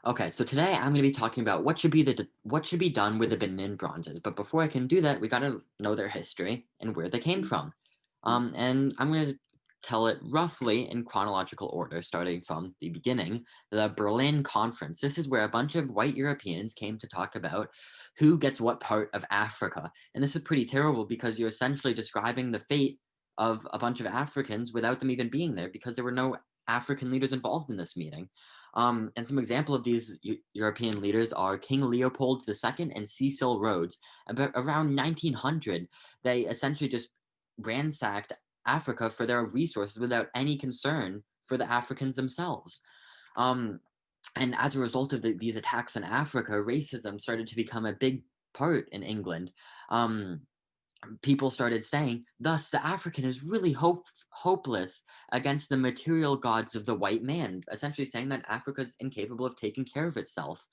Okay, so today I'm going to be talking about what should be done with the Benin Bronzes. But before I can do that, we got to know their history and where they came from. And I'm going to tell it roughly in chronological order, starting from the beginning. The Berlin Conference. This is where a bunch of white Europeans came to talk about who gets what part of Africa. And this is pretty terrible because you're essentially describing the fate of a bunch of Africans without them even being there because there were no African leaders involved in this meeting. And some example of these European leaders are King Leopold II and Cecil Rhodes. About around 1900, they essentially just ransacked Africa for their resources without any concern for the Africans themselves. Um, and as a result of these attacks on Africa, racism started to become a big part in England. Um, People started saying, thus, the African is really hopeless against the material gods of the white man, essentially saying that Africa is incapable of taking care of itself.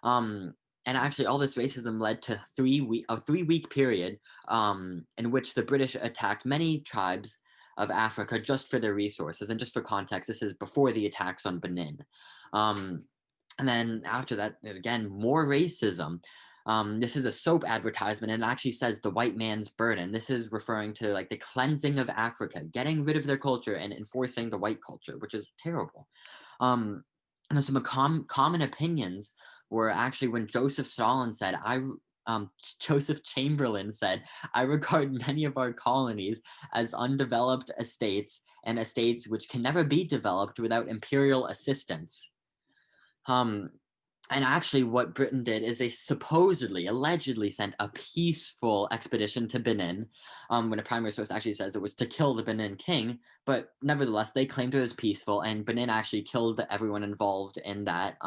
Um, and actually, all this racism led to a 3 week period in which the British attacked many tribes of Africa just for their resources. And just for context, this is before the attacks on Benin. Um, and then after that, again, more racism. This is a soap advertisement and it actually says the white man's burden. This is referring to like the cleansing of Africa, getting rid of their culture and enforcing the white culture, which is terrible. Um, and some common opinions were actually when Joseph Stalin said, Joseph Chamberlain said, I regard many of our colonies as undeveloped estates and estates which can never be developed without imperial assistance. Um, and actually, what Britain did is they supposedly, allegedly sent a peaceful expedition to Benin, when a primary source actually says it was to kill the Benin king. But nevertheless, they claimed it was peaceful, and Benin actually killed everyone involved in that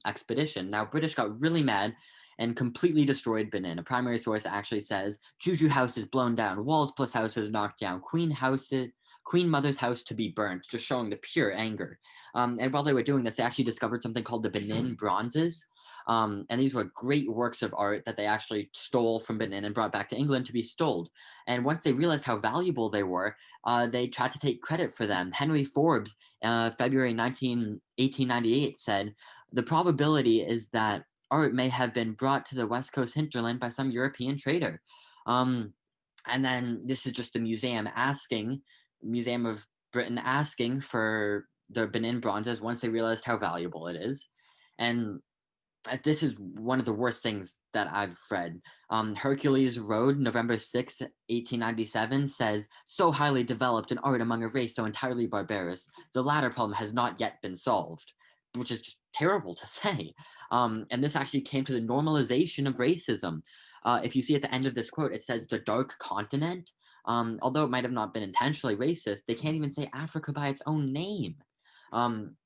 expedition. Now, British got really mad and completely destroyed Benin. A primary source actually says Juju house is blown down, walls plus houses knocked down, Queen Mother's house to be burnt, just showing the pure anger. And while they were doing this, they actually discovered something called the Benin Bronzes. And these were great works of art that they actually stole from Benin and brought back to England to be sold. And once they realized how valuable they were, they tried to take credit for them. Henry Forbes, February 1898, said, the probability is that art may have been brought to the West Coast hinterland by some European trader. Um, and then this is just the Museum of Britain asking for the Benin Bronzes once they realized how valuable it is. And this is one of the worst things that I've read. Hercules Road, November 6, 1897, says, so highly developed an art among a race so entirely barbarous, the latter problem has not yet been solved, which is just terrible to say. And this actually came to the normalization of racism. If you see at the end of this quote, it says the dark continent. Although it might have not been intentionally racist, they can't even say Africa by its own name. Um,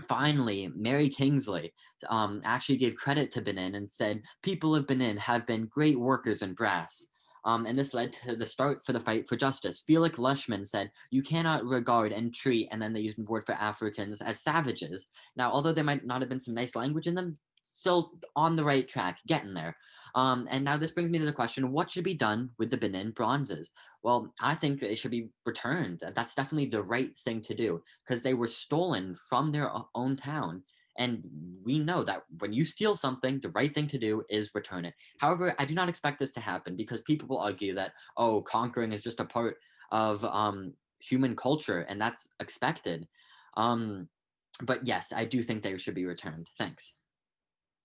Finally, Mary Kingsley actually gave credit to Benin and said, people of Benin have been great workers in brass. And this led to the start for the fight for justice. Felix Lushman said, you cannot regard and treat, and then they used the word for Africans, as savages. Now, although there might not have been some nice language in them, still on the right track, getting there. And now this brings me to the question, what should be done with the Benin bronzes? Well, I think they should be returned. That's definitely the right thing to do because they were stolen from their own town. And we know that when you steal something, the right thing to do is return it. However, I do not expect this to happen because people will argue that, oh, conquering is just a part of human culture and that's expected. Um, but yes, I do think they should be returned. Thanks.